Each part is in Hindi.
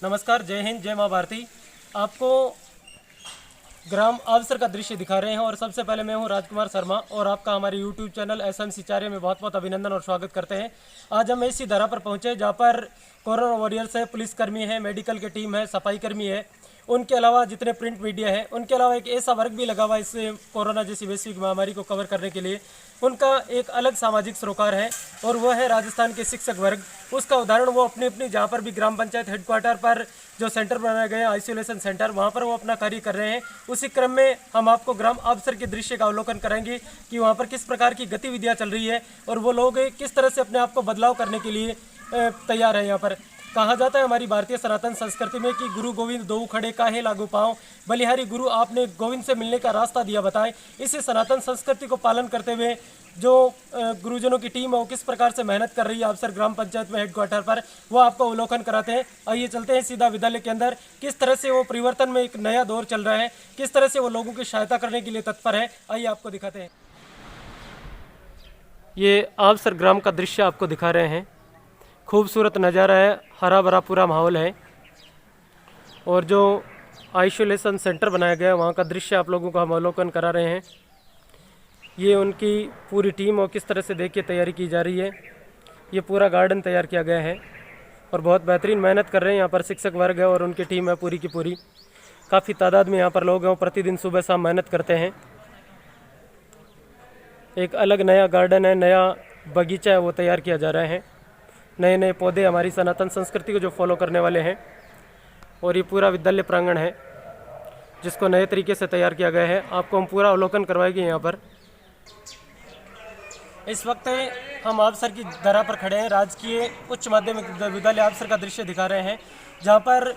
नमस्कार, जय हिंद, जय माँ भारती। आपको ग्राम अवसर का दृश्य दिखा रहे हैं और सबसे पहले मैं हूं राजकुमार शर्मा और आपका हमारे YouTube चैनल एसएमसी चार्य में बहुत बहुत अभिनंदन और स्वागत करते हैं। आज हम ऐसी धरा पर पहुंचे जहां पर कोरोना वॉरियर्स है, पुलिसकर्मी है, मेडिकल की टीम है, सफाई कर्मी है, उनके अलावा जितने प्रिंट मीडिया है, उनके अलावा एक ऐसा वर्ग भी लगा हुआ इस कोरोना जैसी वैश्विक महामारी को कवर करने के लिए। उनका एक अलग सामाजिक सरोकार है और वह है राजस्थान के शिक्षक वर्ग। उसका उदाहरण वो अपनी अपनी जहाँ पर भी ग्राम पंचायत हेडक्वार्टर पर जो सेंटर बनाए गए हैं, आइसोलेशन सेंटर, वहाँ पर वो अपना कार्य कर रहे हैं। उसी क्रम में हम आपको ग्राम अवसर के दृश्य का अवलोकन कराएंगे कि वहाँ पर किस प्रकार की गतिविधियाँ चल रही है और वो लोग किस तरह से अपने आप को बदलाव करने के लिए तैयार है। यहाँ पर कहा जाता है हमारी भारतीय सनातन संस्कृति में कि गुरु गोविंद दो खड़े काहे लागू पाओ, बलिहारी गुरु आपने गोविंद से मिलने का रास्ता दिया बताएं। इसी सनातन संस्कृति को पालन करते हुए जो गुरुजनों की टीम है वो किस प्रकार से मेहनत कर रही है अवसर ग्राम पंचायत में हेडक्वार्टर पर, वो आपको अवलोकन कराते हैं। आइए चलते हैं सीधा विद्यालय के अंदर। किस तरह से वो परिवर्तन में एक नया दौर चल रहा है, किस तरह से वो लोगों की सहायता करने के लिए तत्पर है, आइए आपको दिखाते हैं। ये अवसर ग्राम का दृश्य आपको दिखा रहे हैं। खूबसूरत नज़ारा है, हरा भरा पूरा माहौल है और जो आइसोलेशन सेंटर बनाया गया है वहाँ का दृश्य आप लोगों को हम अवलोकन करा रहे हैं। ये उनकी पूरी टीम और किस तरह से देखिए तैयारी की जा रही है। ये पूरा गार्डन तैयार किया गया है और बहुत बेहतरीन मेहनत कर रहे हैं यहाँ पर शिक्षक वर्ग है और उनकी टीम है पूरी की पूरी। काफ़ी तादाद में यहाँ पर लोग हैं, प्रतिदिन सुबह शाम मेहनत करते हैं। एक अलग नया गार्डन है, नया बगीचा है, वो तैयार किया जा रहा है। नए नए पौधे हमारी सनातन संस्कृति को जो फॉलो करने वाले हैं। और ये पूरा विद्यालय प्रांगण है जिसको नए तरीके से तैयार किया गया है। आपको हम पूरा अवलोकन करवाएंगे यहाँ पर। इस वक्त हम अवसर की धरा पर खड़े हैं। राजकीय उच्च माध्यमिक विद्यालय अवसर का दृश्य दिखा रहे हैं जहाँ पर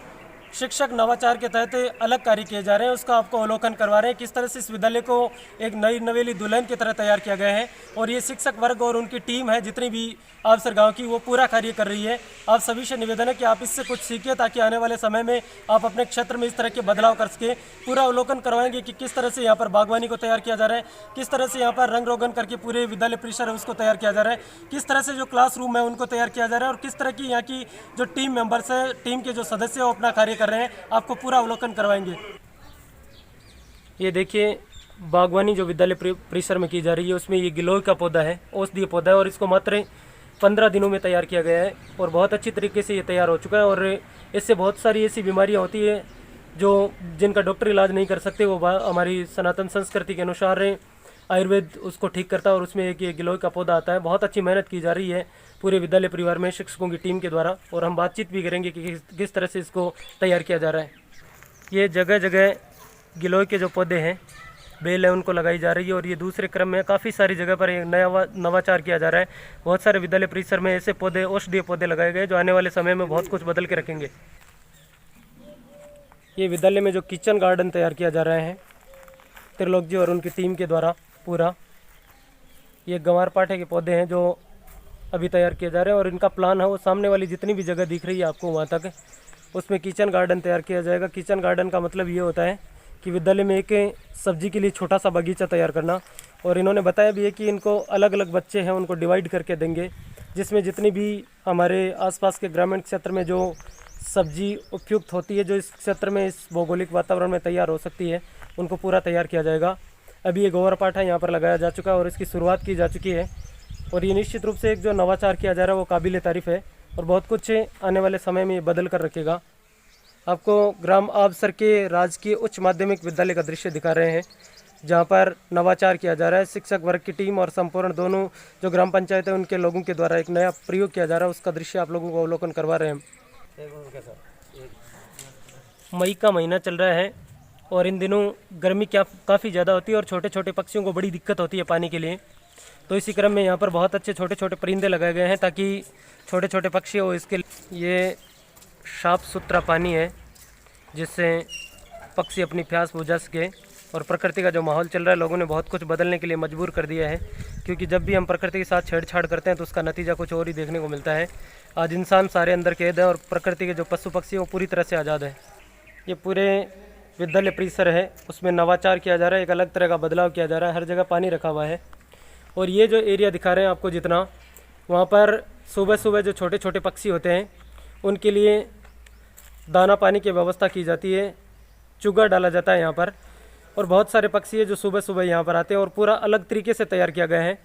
शिक्षक नवाचार के तहत अलग कार्य किए जा रहे हैं, उसका आपको अवलोकन करवा रहे हैं। किस तरह से इस विद्यालय को एक नई नवेली दुल्हन की तरह तैयार किया गया है और ये शिक्षक वर्ग और उनकी टीम है जितनी भी अवसर गांव की, वो पूरा कार्य कर रही है। आप सभी से निवेदन है कि आप इससे कुछ सीखिए ताकि आने वाले समय में आप अपने क्षेत्र में इस तरह के बदलाव कर सके। पूरा अवलोकन करवाएंगे कि किस तरह से यहाँ पर बागवानी को तैयार किया जा रहा है, किस तरह से यहाँ पर रंग रोगन करके पूरे विद्यालय परिसर है उसको तैयार किया जा रहा है, किस तरह से जो क्लासरूम है उनको तैयार किया जा रहा है और किस तरह की यहाँ की जो टीम मेंबर्स है, टीम के जो सदस्य है वो अपना कार्य कर रहे हैं। आपको पूरा अवलोकन करवाएंगे। ये देखिए बागवानी जो विद्यालय परिसर में की जा रही है उसमें ये गिलोय का पौधा है, औषधीय पौधा है और इसको मात्र 15 दिनों में तैयार किया गया है और बहुत अच्छी तरीके से ये तैयार हो चुका है। और इससे बहुत सारी ऐसी बीमारियां होती है जो जिनका डॉक्टर इलाज नहीं कर सकते, वो हमारी सनातन संस्कृति के अनुसार आयुर्वेद उसको ठीक करता है और उसमें एक ये गिलोय का पौधा आता है। बहुत अच्छी मेहनत की जा रही है पूरे विद्यालय परिवार में शिक्षकों की टीम के द्वारा और हम बातचीत भी करेंगे कि किस तरह से इसको तैयार किया जा रहा है। ये जगह जगह गिलोय के जो पौधे हैं, बेल है, उनको लगाई जा रही है और ये दूसरे क्रम में काफ़ी सारी जगह पर एक नया नवाचार किया जा रहा है। बहुत सारे विद्यालय परिसर में ऐसे पौधे, औषधीय पौधे लगाए गए जो आने वाले समय में बहुत कुछ बदल के रखेंगे। ये विद्यालय में जो किचन गार्डन तैयार किया जा रहा है त्रिलोक जी और उनकी टीम के द्वारा पूरा, ये गंवार पाठे के पौधे हैं जो अभी तैयार किए जा रहे हैं और इनका प्लान है वो सामने वाली जितनी भी जगह दिख रही है आपको वहाँ तक उसमें किचन गार्डन तैयार किया जाएगा। किचन गार्डन का मतलब ये होता है कि विद्यालय में एक सब्जी के लिए छोटा सा बगीचा तैयार करना। और इन्होंने बताया भी है कि इनको अलग अलग बच्चे हैं उनको डिवाइड करके देंगे जिसमें जितनी भी हमारे आसपास के ग्रामीण क्षेत्र में जो सब्जी उपयुक्त होती है, जो इस क्षेत्र में इस भौगोलिक वातावरण में तैयार हो सकती है, उनको पूरा तैयार किया जाएगा। अभी ये गोबर पाठा यहाँ पर लगाया जा चुका है और इसकी शुरुआत की जा चुकी है और ये निश्चित रूप से एक जो नवाचार किया जा रहा है वो काबिल तारीफ़ है और बहुत कुछ आने वाले समय में ये बदल कर रखेगा। आपको ग्राम अवसर के राजकीय उच्च माध्यमिक विद्यालय का दृश्य दिखा रहे हैं जहाँ पर नवाचार किया जा रहा है। शिक्षक वर्ग की टीम और संपूर्ण दोनों जो ग्राम पंचायत है उनके लोगों के द्वारा एक नया प्रयोग किया जा रहा है, उसका दृश्य आप लोगों को अवलोकन करवा रहे हैं। मई का महीना चल रहा है और इन दिनों गर्मी काफ़ी ज़्यादा होती है और छोटे छोटे पक्षियों को बड़ी दिक्कत होती है पानी के लिए। तो इसी क्रम में यहाँ पर बहुत अच्छे छोटे छोटे परिंदे लगाए गए हैं ताकि छोटे छोटे पक्षी हो इसके। ये साफ सुथरा पानी है जिससे पक्षी अपनी प्यास बुझा सके और प्रकृति का जो माहौल चल रहा है लोगों ने बहुत कुछ बदलने के लिए मजबूर कर दिया है, क्योंकि जब भी हम प्रकृति के साथ छेड़छाड़ करते हैं तो उसका नतीजा कुछ और ही देखने को मिलता है। आज इंसान सारे अंदर कैद है और प्रकृति के जो पशु पक्षी वो पूरी तरह से आज़ाद है। ये पूरे विद्यालय परिसर है उसमें नवाचार किया जा रहा है, एक अलग तरह का बदलाव किया जा रहा है। हर जगह पानी रखा हुआ है और ये जो एरिया दिखा रहे हैं आपको जितना, वहाँ पर सुबह सुबह जो छोटे छोटे पक्षी होते हैं उनके लिए दाना पानी की व्यवस्था की जाती है, चुगा डाला जाता है यहाँ पर, और बहुत सारे पक्षी है जो सुबह सुबह यहाँ पर आते हैं और पूरा अलग तरीके से तैयार किया गया है।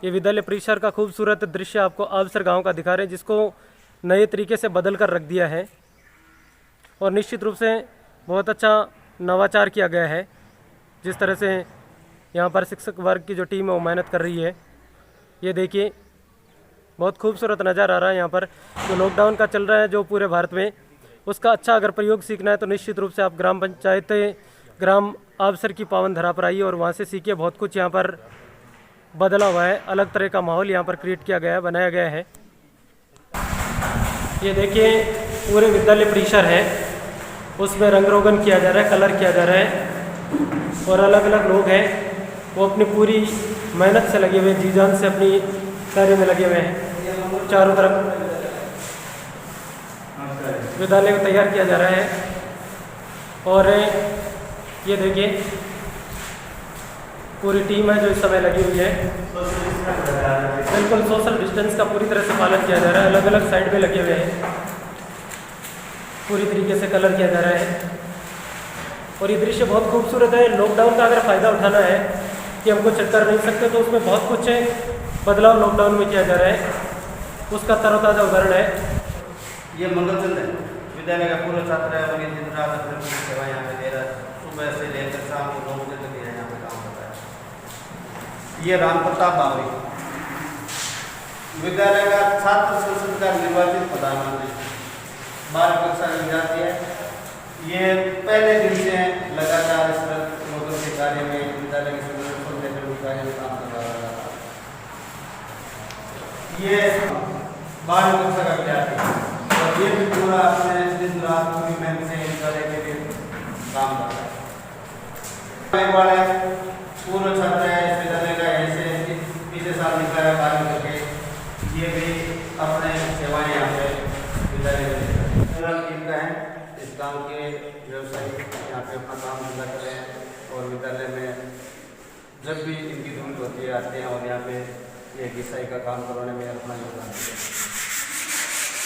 ये विद्यालय परिसर का खूबसूरत दृश्य आपको आबसर गांव का दिखा रहे हैं, जिसको नए तरीके से बदल कर रख दिया है और निश्चित रूप से बहुत अच्छा नवाचार किया गया है। जिस तरह से यहाँ पर शिक्षक वर्ग की जो टीम है वो मेहनत कर रही है, ये देखिए बहुत खूबसूरत नज़र आ रहा है। यहाँ पर जो लॉकडाउन का चल रहा है जो पूरे भारत में, उसका अच्छा अगर प्रयोग सीखना है तो निश्चित रूप से आप ग्राम पंचायत ग्राम आबसर की पावन धरा पर आइए और वहाँ से सीखिए। बहुत कुछ यहाँ पर बदला हुआ है, अलग तरह का माहौल यहाँ पर क्रिएट किया गया है, बनाया गया है। ये देखिए पूरे विद्यालय परिसर है, उसमें रंग रोगन किया जा रहा है, कलर किया जा रहा है और अलग अलग लोग हैं वो अपनी पूरी मेहनत से लगे हुए हैं, जी जान से अपनी कार्य में लगे हुए हैं। चारों तरफ विद्यालय को तैयार किया जा रहा है और ये देखिए पूरी टीम है जो इस समय लगी हुई है। बिल्कुल सोशल डिस्टेंस का पूरी तरह से पालन किया जा रहा है, अलग अलग साइड में लगे हुए हैं, पूरी तरीके से कलर किया जा रहा है और ये दृश्य बहुत खूबसूरत है। लॉकडाउन का अगर फ़ायदा उठाना है कि हम कुछ कर नहीं सकते तो उसमें बहुत कुछ बदलाव लॉकडाउन में किया जा रहा है, उसका तरोताज़ा उदाहरण है। ये मंगलचंद है, विद्यालय का पूर्व छात्र है और ये दिन रात अपनी पूरी सेवा यहाँ पे दे रहा है, सुबह से लेकर शाम को 9 बजे तक यहाँ पे काम कर रहा है। ये राम प्रताप बावरी, विद्यालय का छात्र संसद का निर्वाचित प्रधानमंत्री, 12 कक्षा की विद्यार्थी है। ये पहले दिन से लगातार इस लोगों के कार्य में विद्यालय के कार्य में काम कर रहा था। ये 12 कक्षा का विद्यार्थी और ये भी पूरा अपने दिन रात पूरी मेहनत से विद्यालय के लिए काम कर रहा है। पूर्व छात्र है इस विद्यालय का, ऐसे पिछले साल निकला है 12 करके, ये भी अपने सेवाएं यहाँ पे विद्यालय में टीम का है। इस गांव के व्यवसायी यहाँ पे अपना काम धंधा कर रहे हैं और विद्यालय में जब भी इनकी जरूरत होती है आते हैं और यहाँ पे ये गिसाई का काम करवाने में अपना योगदान देते हैं।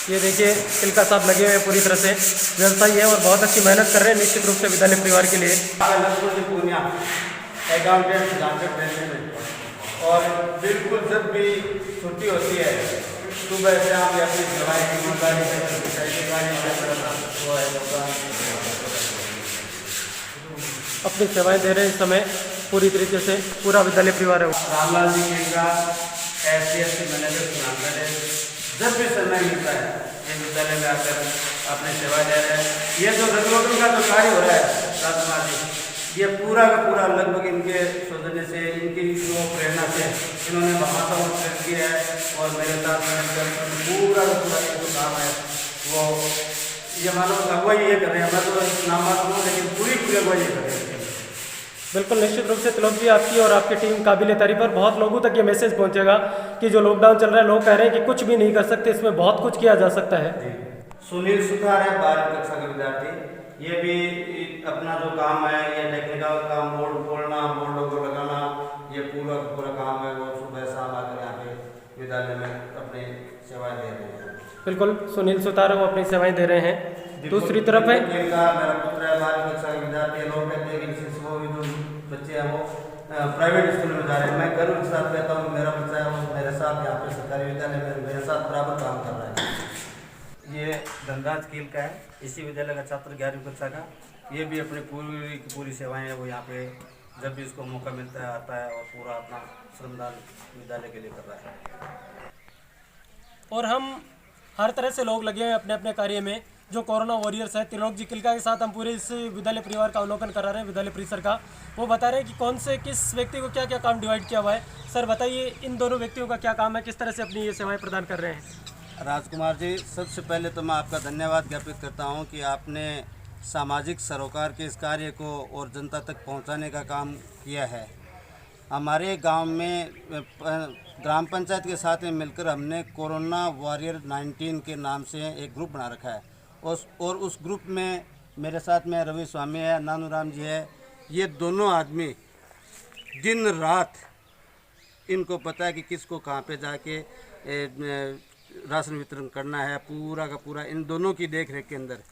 ये देखिए तिलका साहब लगे हुए हैं, पूरी तरह से व्यवसायी है और बहुत अच्छी मेहनत कर रहे हैं निश्चित रूप से विद्यालय परिवार के लिए। पूर्णिया अकाउंटेंट जानकर रहने में और बिल्कुल जब भी छुट्टी होती है सुबह से आप अपनी सेवाएं ईमानदारी अपनी सेवाएं दे रहे हैं इस समय पूरी तरीके से, पूरा विद्यालय परिवार है। रामलाल जी का SC मैनेजर सुनाकर है, जब भी समय मिलता है ये विद्यालय में आकर अपनी सेवा दे रहे हैं। ये जो रंगरोगन का जो कार्य हो रहा है राजकुमार जी, ये पूरा का पूरा लगभग इनके सौजन्य से, इनकी जो प्रेरणा से इन्होंने भाषा उत्पन्न किया है और मेरे साथ पूरा का पूरा ये जो काम है वो ये मानो अगुवाई ये कर रहे हैं। मैं तो नामात हूँ लेकिन पूरी अगुवाई ये कर रहे हैं। बिल्कुल निश्चित रूप से तिलोक जी आपकी और आपकी टीम काबिल तारीफ और बहुत लोगों तक ये मैसेज पहुंचेगा कि जो लॉकडाउन चल रहा है लोग कह रहे हैं कि कुछ भी नहीं कर सकते, इसमें बहुत कुछ किया जा सकता है। सुनील सुथार है 12 कक्षा के विद्यार्थी, ये भी अपना जो काम है ये टेक्निकल काम, बोर्ड खोलना, बोर्डों को लगाना, ये पूरा काम है वो सुबह शाम आकर यहाँ पे विद्यालय में अपनी सेवाएं दे रहे हैं। बिल्कुल सुनील सुतार वो अपनी सेवाएं दे रहे हैं। दूसरी तरफ है मेरा पुत्र है 12 कक्षा के विद्यार्थी, लोग कहते हैं कि वो जो बच्चे हैं वो प्राइवेट स्कूल में जा रहे हैं। मैं गर्व के साथ कहता हूँ मेरा बच्चा है वो मेरे साथ यहाँ पे सरकारी विद्यालय में मेरे साथ बराबर काम कर रहा है। ये धनराज कील का है, इसी विद्यालय का छात्र 11वीं कक्षा का, ये भी अपनी पूरी सेवाएं है वो यहाँ पे जब भी इसको मौका मिलता है आता है और पूरा अपना श्रमदान विद्यालय के लिए कर रहा है। और हम हर तरह से लोग लगे हैं अपने अपने कार्य में। जो कोरोना वॉरियर्स है त्रिलोक जी किलका के साथ हम पूरे इस विद्यालय परिवार का अवलोकन करा रहे हैं, विद्यालय परिसर का। वो बता रहे हैं कि कौन से किस व्यक्ति को क्या क्या काम डिवाइड किया हुआ है। सर बताइए इन दोनों व्यक्तियों का क्या काम है, किस तरह से अपनी ये सेवाएं प्रदान कर रहे हैं। राजकुमार जी, सबसे पहले तो मैं आपका धन्यवाद ज्ञापित करता हूं कि आपने सामाजिक सरोकार के इस कार्य को और जनता तक पहुंचाने का काम किया है। हमारे गांव में ग्राम पंचायत के साथ में मिलकर हमने कोरोना वॉरियर 19 के नाम से एक ग्रुप बना रखा है और उस ग्रुप में मेरे साथ में रवि स्वामी है, नानूराम जी है। ये दोनों आदमी दिन रात इनको पता है कि किसको कहाँ पे जाके राशन वितरण करना है, पूरा का पूरा इन दोनों की देख रेख के अंदर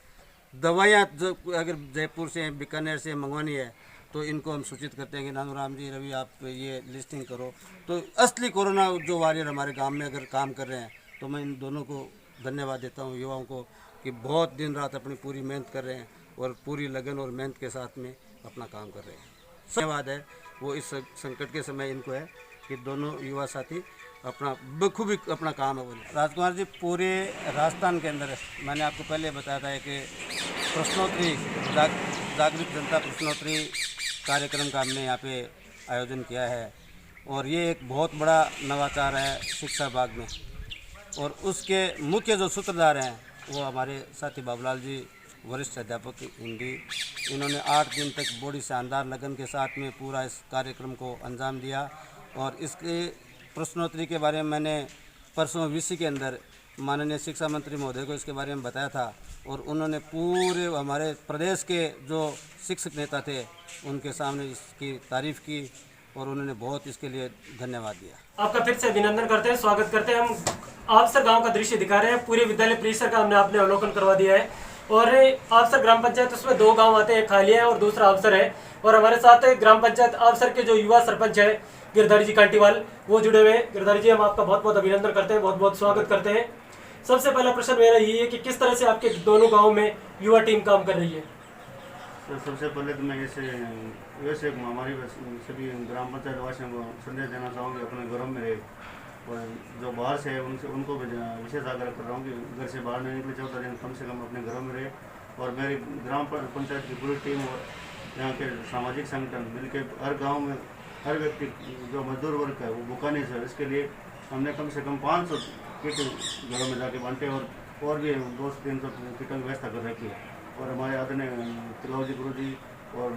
दवाइयाँ जो अगर जयपुर से बीकानेर से मंगवानी है तो इनको हम सूचित करते हैं कि नानूराम जी, रवि आप ये लिस्टिंग करो। तो असली कोरोना जो वॉरियर हमारे गांव में अगर काम कर रहे हैं तो मैं इन दोनों को धन्यवाद देता हूँ, युवाओं को, कि बहुत दिन रात अपनी पूरी मेहनत कर रहे हैं और पूरी लगन और मेहनत के साथ में अपना काम कर रहे हैं। धन्यवाद है वो इस संकट के समय इनको है कि दोनों युवा साथी अपना बखूबी अपना काम है वो। राजकुमार जी, पूरे राजस्थान के अंदर मैंने आपको पहले बताया था कि प्रश्नोत्तरी जागृत जनता प्रश्नोत्तरी कार्यक्रम का हमने यहाँ पे आयोजन किया है और ये एक बहुत बड़ा नवाचार है शिक्षा विभाग में। और उसके मुख्य जो सूत्रधार हैं वो हमारे साथी बाबूलाल जी, वरिष्ठ अध्यापक हिंदी। इन्होंने 8 दिन तक बड़ी शानदार लगन के साथ में पूरा इस कार्यक्रम को अंजाम दिया। और इसके प्रश्नोत्तरी के बारे में मैंने परसों वीसी के अंदर माननीय शिक्षा मंत्री महोदय को इसके बारे में बताया था और उन्होंने पूरे हमारे प्रदेश के जो शिक्षक नेता थे उनके सामने इसकी तारीफ़ की और उन्होंने बहुत इसके लिए धन्यवाद दिया। आपका फिर से अभिनंदन करते हैं, स्वागत करते हैं। हम आपसर गांव का दृश्य दिखा रहे हैं, पूरे विद्यालय परिसर का हमने आपने अवलोकन करवा दिया है। और आपसर ग्राम पंचायत, उसमें 2 गांव आते हैं, खालिया है और दूसरा आपसर है। और हमारे साथ ग्राम पंचायत आपसर के जो युवा सरपंच है गिरधारी जी कांटीवाल, वो जुड़े हुए हैं। गिरधारी जी, हम आपका बहुत बहुत अभिनंदन करते हैं, बहुत बहुत स्वागत करते हैं। सबसे पहला प्रश्न मेरा यही है कि किस तरह से आपके दोनों गाँव में युवा टीम काम कर रही है? तो सबसे पहले तो मैं वैसे हमारी सभी ग्राम पंचायत वासियों को संदेश देना चाहूँगी, अपने घरों में रहे और जो बाहर से है उनको भी विशेष आग्रह कर रहा हूँ कि घर से बाहर नहीं निकले, 14 दिन कम से कम अपने घरों में रहे। और मेरी ग्राम पंचायत की पूरी टीम और यहाँ के सामाजिक संगठन मिलकर हर गाँव में हर व्यक्ति जो मजदूर वर्ग है वो भूखा नहीं सर, इसके लिए हमने कम से कम 500 किट घरों में जाके बांटे और भी 200-300 किटों की व्यवस्था कर रखी है। और हमारे आदरणीय तिलौजी गुरु जी और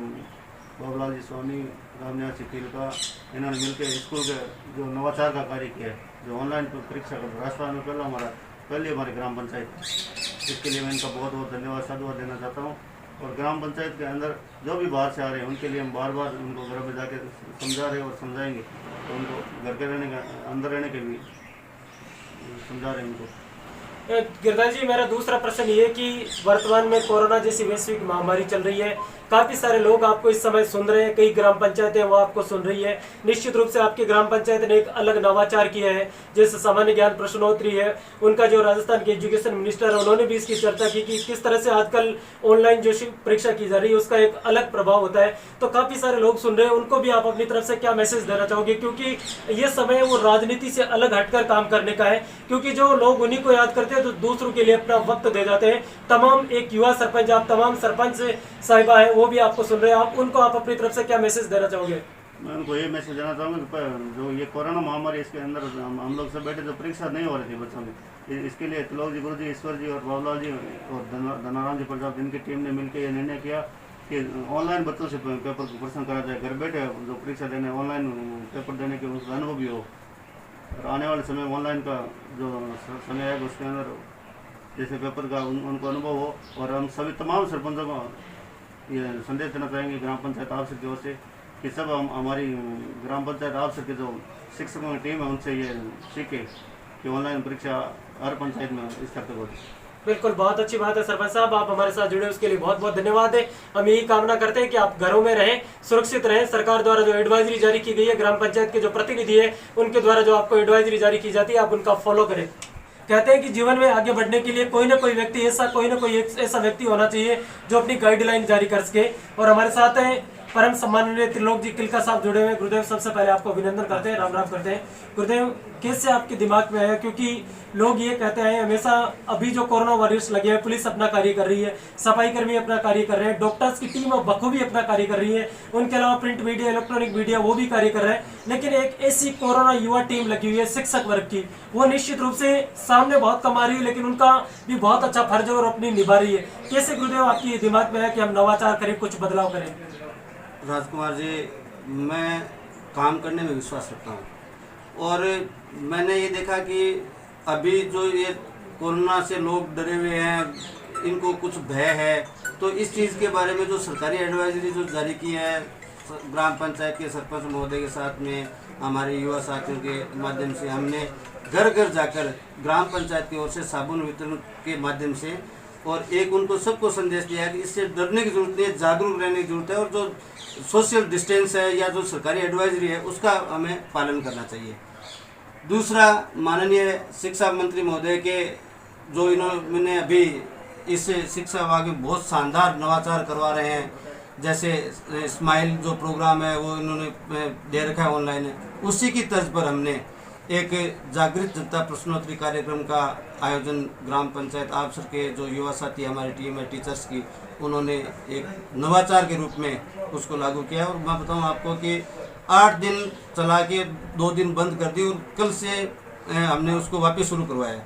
बाबूलाल जी स्वामी, रामनिवास जी तिलका, इन्होंने मिलकर स्कूल के जो नवाचार का कार्य किया है, जो ऑनलाइन परीक्षा का राजस्थान में पहले हमारी ग्राम पंचायत, इसके लिए मैं इनका बहुत बहुत धन्यवाद साधुवाद देना चाहता हूँ। और ग्राम पंचायत के अंदर जो भी बाहर से आ रहे हैं उनके लिए हम बार बार उनको घर में जाके समझा रहे हैं और समझाएंगे, तो उनको घर के रहने का अंदर रहने के भी समझा रहे हैं उनको। गिरधारी जी, मेरा दूसरा प्रश्न ये है कि वर्तमान में कोरोना जैसी वैश्विक महामारी चल रही है, काफी सारे लोग आपको इस समय सुन रहे हैं, कई ग्राम पंचायतें वो आपको सुन रही है। निश्चित रूप से आपकी ग्राम पंचायत ने एक अलग नवाचार किया है, जैसे सामान्य ज्ञान प्रश्नोत्तरी है। उनका जो राजस्थान के एजुकेशन मिनिस्टर है उन्होंने भी इसकी चर्चा की कि किस तरह से आजकल ऑनलाइन जो परीक्षा की जा रही है उसका एक अलग प्रभाव होता है। तो काफी सारे लोग सुन रहे हैं, उनको भी आप अपनी तरफ से क्या मैसेज देना चाहोगे? क्योंकि ये समय वो राजनीति से अलग हटकर काम करने का है, क्योंकि जो लोग उन्हीं को याद करते हैं तो दूसरों के लिए अपना वक्त दे जाते हैं। तमाम एक युवा सरपंच, आप तमाम सरपंच साहिबा है वो भी आपको सुन रहे हैं, आप उनको आप अपनी तरफ से क्या मैसेज देना चाहोगे? मैं उनको ये मैसेज देना चाहूँगा कि जो ये कोरोना महामारी इसके अंदर हम लोग सब बैठे जो परीक्षा नहीं हो रही थी बच्चों की, इसके लिए तिलौक जी, गुरु जी, ईश्वर जी और बाबूलाल जी और धनाराम जी प्रजापति, इनकी टीम ने मिलकर ये निर्णय किया कि ऑनलाइन बच्चों से पेपर को प्रश्न करा जाए, घर बैठे जो परीक्षा देने ऑनलाइन पेपर देने के उसका अनुभव भी हो। और आने वाले समय ऑनलाइन का जो समय है उसके अंदर जैसे पेपर का उनको अनुभव हो। और हम सभी तमाम सरपंचों को ये संदेश देना चाहेंगे ग्राम पंचायत आपसर की ओर से कि सब हमारी ग्राम पंचायत आपसर के जो शिक्षकों की टीम है उनसे ये सीखे कि ऑनलाइन परीक्षा हर पंचायत में इस तरह हो। बिल्कुल, बहुत अच्छी बात है सरपंच साहब, आप हमारे साथ जुड़े उसके लिए बहुत बहुत धन्यवाद है। हम यही कामना करते हैं कि आप घरों में रहें, सुरक्षित रहें। सरकार द्वारा जो एडवाइजरी जारी की गई है, ग्राम पंचायत के जो प्रतिनिधि है उनके द्वारा जो आपको एडवाइजरी जारी की जाती है आप उनका फॉलो करें। कहते हैं कि जीवन में आगे बढ़ने के लिए कोई ना कोई व्यक्ति ऐसा व्यक्ति होना चाहिए जो अपनी गाइडलाइन जारी कर सके। और हमारे साथ हैं परम सम्माननीय त्रिलोक जी किलका साहब जुड़े हुए। गुरुदेव, सबसे पहले आपको अभिनंदन करते हैं, राम राम करते हैं। गुरुदेव, कैसे आपके दिमाग में आया? क्योंकि लोग ये कहते हैं हमेशा, अभी जो कोरोना वॉरियर्स लगे हैं, पुलिस अपना कार्य कर रही है, सफाई कर्मी अपना कार्य कर रहे हैं, डॉक्टर्स की टीम और बखूबी अपना कार्य कर रही है, उनके अलावा प्रिंट मीडिया, इलेक्ट्रॉनिक मीडिया वो भी कार्य कर रहे हैं, लेकिन एक ऐसी कोरोना युवा टीम लगी हुई है शिक्षक वर्ग की, वो निश्चित रूप से सामने बहुत कमा रही है, लेकिन उनका भी बहुत अच्छा फर्ज और अपनी निभा रही है। कैसे गुरुदेव आपकी दिमाग में है कि हम नवाचार करें, कुछ बदलाव करें? राजकुमार जी, मैं काम करने में विश्वास रखता हूँ और मैंने ये देखा कि अभी जो ये कोरोना से लोग डरे हुए हैं, इनको कुछ भय है, तो इस चीज़ के बारे में जो सरकारी एडवाइजरी जो जारी की है ग्राम पंचायत के सरपंच महोदय के साथ में हमारे युवा साथियों के माध्यम से, हमने घर घर जाकर ग्राम पंचायत की ओर से साबुन वितरण के माध्यम से और एक उनको सबको संदेश दिया है कि इससे डरने की जरूरत नहीं है, जागरूक रहने की जरूरत है, और जो सोशल डिस्टेंस है या जो सरकारी एडवाइजरी है उसका हमें पालन करना चाहिए। दूसरा, माननीय शिक्षा मंत्री महोदय के जो इन्होंने अभी इस शिक्षा विभाग में बहुत शानदार नवाचार करवा रहे हैं, जैसे स्माइल जो प्रोग्राम है वो इन्होंने दे रखा है ऑनलाइन, उसी की तर्ज पर हमने एक जागृत जनता प्रश्नोत्तरी कार्यक्रम का आयोजन ग्राम पंचायत आपसर के जो युवा साथी हमारी टीम है टीचर्स की, उन्होंने एक नवाचार के रूप में उसको लागू किया। और मैं बताऊं आपको कि 8 दिन चला के 2 दिन बंद कर दी और कल से हमने उसको वापस शुरू करवाया।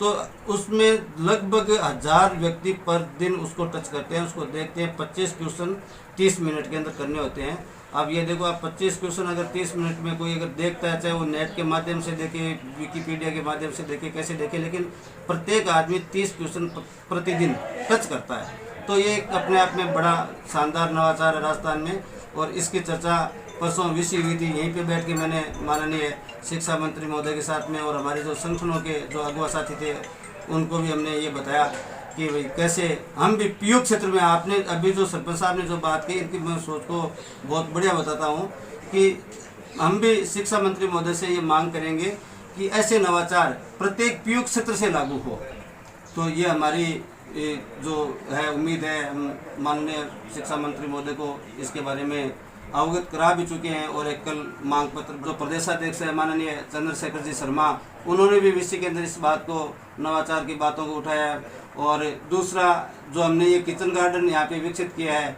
तो उसमें लगभग 1000 व्यक्ति पर दिन उसको टच करते हैं, उसको देखते हैं। 25 क्वेश्चन 30 मिनट के अंदर करने होते हैं। अब ये देखो, आप 25 क्वेश्चन अगर 30 मिनट में कोई अगर देखता है, चाहे वो नेट के माध्यम से देखे, विकिपीडिया के माध्यम से देखे, कैसे देखे, लेकिन प्रत्येक आदमी 30 क्वेश्चन प्रतिदिन टच करता है। तो ये अपने आप में बड़ा शानदार नवाचार है राजस्थान में। और इसकी चर्चा परसों विषय हुई थी, यहीं पे बैठ के मैंने माननीय शिक्षा मंत्री महोदय के साथ में और हमारे जो संगठनों के जो अगुवा साथी थे उनको भी हमने ये बताया कि भाई कैसे हम भी पीयू क्षेत्र में, आपने अभी जो सरपंच साहब ने जो बात की, इनकी मैं सोच को बहुत बढ़िया बताता हूँ कि हम भी शिक्षा मंत्री महोदय से ये मांग करेंगे कि ऐसे नवाचार प्रत्येक पीयू क्षेत्र से लागू हो। तो ये हमारी जो है उम्मीद है, हम माननीय शिक्षा मंत्री महोदय को इसके बारे में अवगत करा भी चुके हैं। और एक कल मांग पत्र जो प्रदेशाध्यक्ष है माननीय चंद्रशेखर जी शर्मा, उन्होंने भी विषय के अंदर इस बात को, नवाचार की बातों को उठाया है। और दूसरा, जो हमने ये किचन गार्डन यहाँ पे विकसित किया है,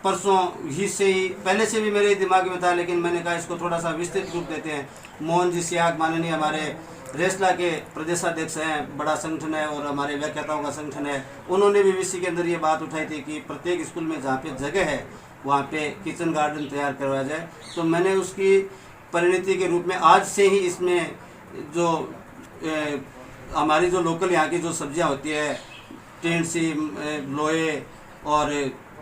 परसों ही से ही, पहले से भी मेरे दिमाग में था, लेकिन मैंने कहा इसको थोड़ा सा विस्तृत रूप देते हैं। मोहन जी सियाग माननीय हमारे रेसला के प्रदेशाध्यक्ष हैं, बड़ा संगठन है और हमारे व्याख्याताओं का संगठन है, उन्होंने भी विषय के अंदर ये बात उठाई थी कि प्रत्येक स्कूल में जहाँ पे जगह है वहाँ पे किचन गार्डन तैयार करवाया जाए। तो मैंने उसकी परिणति के रूप में आज से ही इसमें जो हमारी जो लोकल यहाँ की जो सब्जियाँ होती है, टेंसी, लोहे और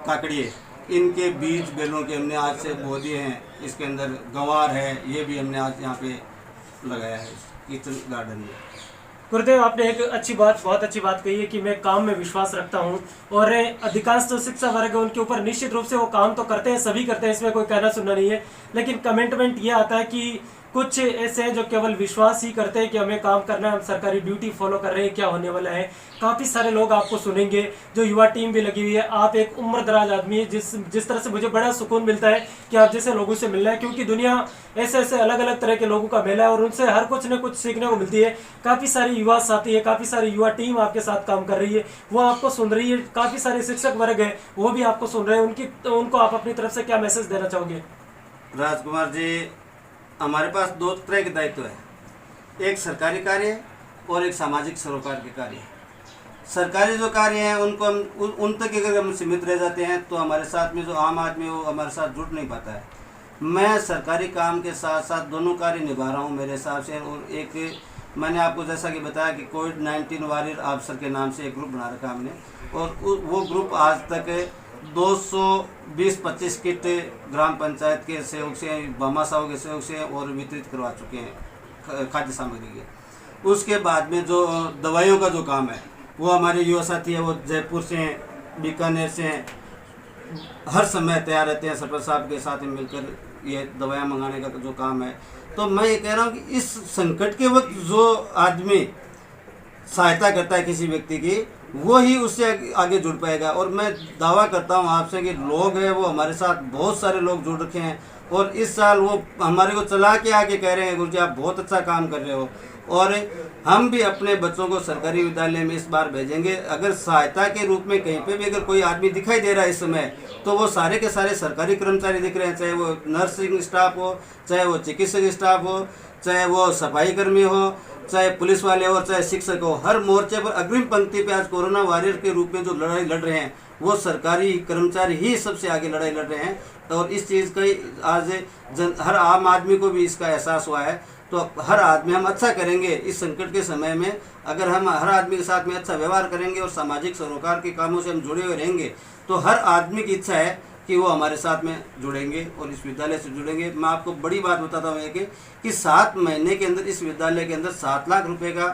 काकड़िए, इनके बीज बेलों के हमने आज से बो दिए हैं। इसके अंदर गंवार है, ये भी हमने आज यहाँ पे लगाया है किचन गार्डन में। गुरुदेव, आपने एक बहुत अच्छी बात कही है कि मैं काम में विश्वास रखता हूं, और अधिकांश जो शिक्षा वर्ग है उनके ऊपर निश्चित रूप से वो काम तो करते हैं, सभी करते हैं, इसमें कोई कहना सुनना नहीं है। लेकिन कमेंटमेंट ये आता है कि कुछ ऐसे हैं जो केवल विश्वास ही करते हैं कि हमें काम करना है, हम सरकारी ड्यूटी फॉलो कर रहे हैं, क्या होने वाला है। काफ़ी सारे लोग आपको सुनेंगे, जो युवा टीम भी लगी हुई है। आप एक उम्र दराज आदमी है, जिस तरह से मुझे बड़ा सुकून मिलता है कि आप जैसे लोगों से मिलना है, क्योंकि दुनिया ऐसे ऐसे अलग अलग तरह के लोगों का मेला है और उनसे हर कुछ न कुछ सीखने को मिलती है। काफ़ी सारी युवा साथी है, काफ़ी सारी युवा टीम आपके साथ काम कर रही है, वो आपको सुन रही है। काफ़ी सारे शिक्षक वर्ग है, वो भी आपको सुन रहे हैं। उनको आप अपनी तरफ से क्या मैसेज देना चाहोगे? राजकुमार जी, हमारे पास 2 तरह के दायित्व है, एक सरकारी कार्य और एक सामाजिक सरोकार के कार्य। सरकारी जो कार्य हैं उनको हम उन तक अगर हम सीमित रह जाते हैं तो हमारे साथ में जो आम आदमी वो हमारे साथ जुड़ नहीं पाता है। मैं सरकारी काम के साथ साथ दोनों कार्य निभा रहा हूँ मेरे हिसाब से। और एक मैंने आपको जैसा कि बताया कि कोविड-19 वॉरियर ऑफिसर के नाम से एक ग्रुप बना रखा हमने, और वो ग्रुप आज तक 220-25 किट ग्राम पंचायत के सहयोग से, भामाशाहों के सहयोग से और वितरित करवा चुके हैं खाद्य सामग्री के। उसके बाद में जो दवाइयों का जो काम है वो हमारे युवा साथी है, वो जयपुर से हैं, बीकानेर से हैं, हर समय तैयार रहते हैं सरपंच साहब के साथ मिलकर ये दवाइयाँ मंगाने का जो काम है। तो मैं ये कह रहा हूँ कि इस संकट के वक्त जो आदमी सहायता करता है किसी व्यक्ति की, वो ही उससे आगे जुड़ पाएगा। और मैं दावा करता हूँ आपसे कि लोग हैं वो हमारे साथ बहुत सारे लोग जुड़ रखे हैं, और इस साल वो हमारे को चला के आके कह रहे हैं गुरुजी आप बहुत अच्छा काम कर रहे हो। और हम भी अपने बच्चों को सरकारी विद्यालय में इस बार भेजेंगे। अगर सहायता के रूप में कहीं पे भी अगर कोई आदमी दिखाई दे रहा है इस समय, तो वो सारे के सारे सरकारी कर्मचारी दिख रहे हैं, चाहे वो नर्सिंग स्टाफ हो, चाहे वो चिकित्सक स्टाफ हो, चाहे वो सफाई कर्मी हो, चाहे पुलिस वाले हो, चाहे शिक्षक हो। हर मोर्चे पर अग्रिम पंक्ति पे आज कोरोना वॉरियर के रूप में जो लड़ाई लड़ रहे हैं वो सरकारी कर्मचारी ही सबसे आगे लड़ाई लड़ रहे हैं। और इस चीज़ का आज हर आम आदमी को भी इसका एहसास हुआ है। तो हर आदमी हम अच्छा करेंगे इस संकट के समय में, अगर हम हर आदमी के साथ में अच्छा व्यवहार करेंगे और सामाजिक सरोकार के कामों से हम जुड़े हुए रहेंगे, तो हर आदमी की इच्छा है कि वो हमारे साथ में जुड़ेंगे और इस विद्यालय से जुड़ेंगे। मैं आपको बड़ी बात बताता हूँ कि 7 महीने के अंदर इस विद्यालय के अंदर 7 लाख रुपए का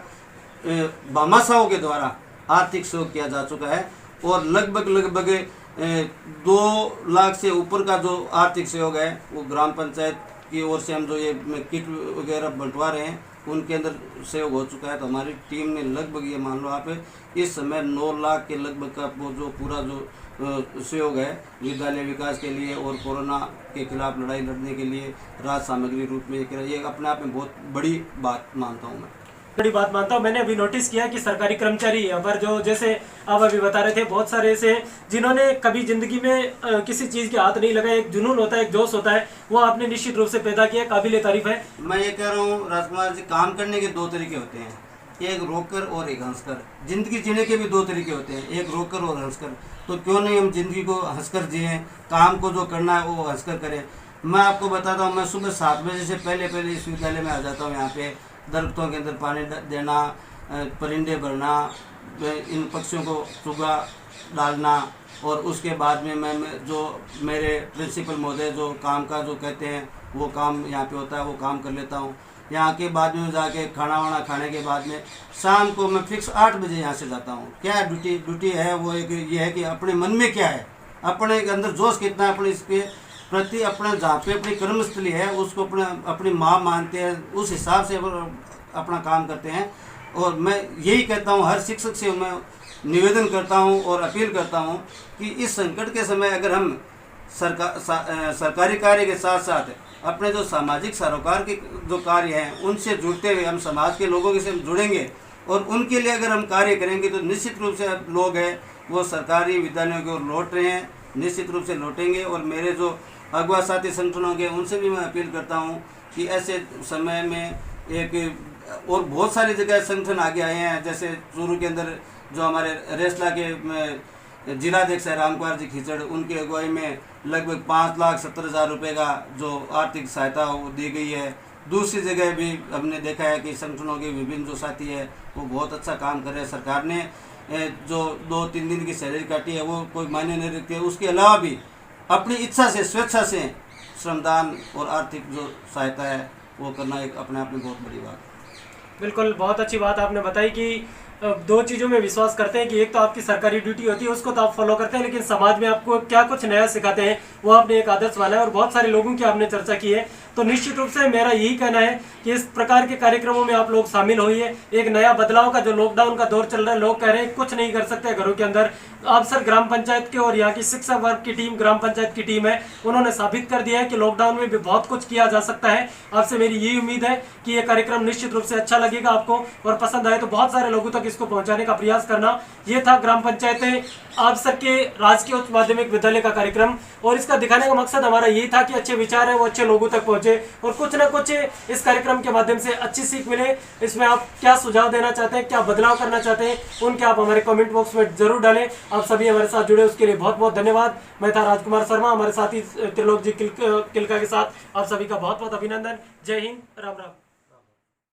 भामाशाहों के द्वारा आर्थिक सहयोग किया जा चुका है और लगभग 2 लाख से ऊपर का जो आर्थिक सहयोग है वो ग्राम पंचायत की ओर से हम जो ये किट वगैरह बंटवा रहे हैं उनके अंदर सहयोग हो चुका है। तो हमारी टीम ने लगभग ये मान लो आप इस समय 9 लाख के लगभग का वो जो पूरा जो सहयोग है विद्यालय विकास के लिए और कोरोना के खिलाफ लड़ाई लड़ने के लिए राहत सामग्री रूप में ये अपने आप में बहुत बड़ी बात मानता हूँ मैं। बड़ी बात मानता हूँ। मैंने अभी नोटिस किया कि सरकारी कर्मचारी यहाँ पर जो जैसे आप अभी बता रहे थे बहुत सारे ऐसे जिन्होंने कभी जिंदगी में किसी चीज़ के हाथ नहीं लगाए, एक जुनून होता है, एक जोश होता है, वो आपने निश्चित रूप से पैदा किया, काबिल तारीफ है। मैं ये कह रहा हूँ राजकुमार जी, काम करने के 2 तरीके होते हैं, एक रोककर और एक हंसकर। जिंदगी जीने के भी 2 तरीके होते हैं, एक रोककर और हंसकर। तो क्यों नहीं हम जिंदगी को हंसकर जिए, काम को जो करना है वो हंसकर करें। मैं आपको बताता हूँ, मैं सुबह 7 बजे से पहले इस विद्यालय में आ जाता हूँ। यहाँ पे दरख्तों के अंदर पानी देना, परिंदे भरना, इन पक्षियों को चुगा डालना और उसके बाद में मैं जो मेरे प्रिंसिपल महोदय जो काम का जो कहते हैं वो काम यहाँ पे होता है वो काम कर लेता हूँ। यहाँ के बाद में जाके खाना वाना खाने के बाद में शाम को मैं फिक्स 8 बजे यहाँ से जाता हूँ। क्या ड्यूटी है वो एक ये है कि अपने मन में क्या है, अपने के अंदर जोश कितना है, अपने इसके प्रति अपना जहाँ पे अपनी कर्मस्थली है उसको अपनी माँ मानते हैं, उस हिसाब से अपना काम करते हैं। और मैं यही कहता हूँ, हर शिक्षक से मैं निवेदन करता हूँ और अपील करता हूँ कि इस संकट के समय अगर हम सरकारी कार्य के साथ साथ अपने जो सामाजिक सरोकार के जो कार्य हैं उनसे जुड़ते हुए हम समाज के लोगों के साथ जुड़ेंगे और उनके लिए अगर हम कार्य करेंगे तो निश्चित रूप से लोग हैं वो सरकारी विद्यालयों की ओर लौट रहे हैं, निश्चित रूप से लौटेंगे। और मेरे जो अगवा साथी संगठनों के उनसे भी मैं अपील करता हूँ कि ऐसे समय में एक और बहुत सारी जगह संगठन आगे आए हैं, जैसे चूरू के अंदर जो हमारे रेसला के जिलाध्यक्ष है राम कुमार जी खिचड़, उनकी अगुवाई में लगभग 5,70,000 रुपये का जो आर्थिक सहायता वो दी गई है। दूसरी जगह भी हमने देखा है कि संगठनों के विभिन्न जो साथी है वो बहुत अच्छा काम कर रहे हैं। सरकार ने जो 2-3 दिन की सैलरी काटी है वो कोई मायने नहीं रखती है, उसके अलावा भी अपनी इच्छा से स्वेच्छा से श्रमदान और आर्थिक जो सहायता है वो करना एक अपने आप में बहुत बड़ी बात है। बिल्कुल, बहुत अच्छी बात आपने बताई कि 2 चीज़ों में विश्वास करते हैं कि एक तो आपकी सरकारी ड्यूटी होती है उसको तो आप फॉलो करते हैं, लेकिन समाज में आपको क्या कुछ नया सिखाते हैं वो आपने एक आदर्श माना है और बहुत सारे लोगों की आपने चर्चा की है। तो निश्चित रूप से मेरा यही कहना है कि इस प्रकार के कार्यक्रमों में आप लोग शामिल होइए। एक नया बदलाव का जो लॉकडाउन का दौर चल रहा है, लोग कह रहे हैं कुछ नहीं कर सकते घरों के अंदर, आप सर ग्राम पंचायत के और यहाँ की शिक्षा वर्ग की टीम ग्राम पंचायत की टीम है, उन्होंने साबित कर दिया है कि लॉकडाउन में भी बहुत कुछ किया जा सकता है। आपसे मेरी यही उम्मीद है कि ये कार्यक्रम निश्चित रूप से अच्छा लगेगा आपको और पसंद आए तो बहुत सारे लोगों तक इसको पहुंचाने का प्रयास करना। ये था ग्राम पंचायतें आप सर के राजकीय उच्च माध्यमिक विद्यालय का कार्यक्रम और इसका दिखाने का मकसद हमारा यही था कि अच्छे विचार है वो अच्छे लोगों तक पहुंचे और कुछ ना कुछ इस कार्यक्रम के माध्यम से अच्छी सीख मिले। इसमें आप क्या सुझाव देना चाहते हैं, क्या बदलाव करना चाहते हैं, उनके आप हमारे कमेंट बॉक्स में जरूर डालें। आप सभी हमारे साथ जुड़े उसके लिए बहुत बहुत धन्यवाद। मैं था राजकुमार शर्मा, हमारे साथी त्रिलोक जी किलका के साथ आप सभी का बहुत बहुत अभिनंदन। जय हिंद, राम राम।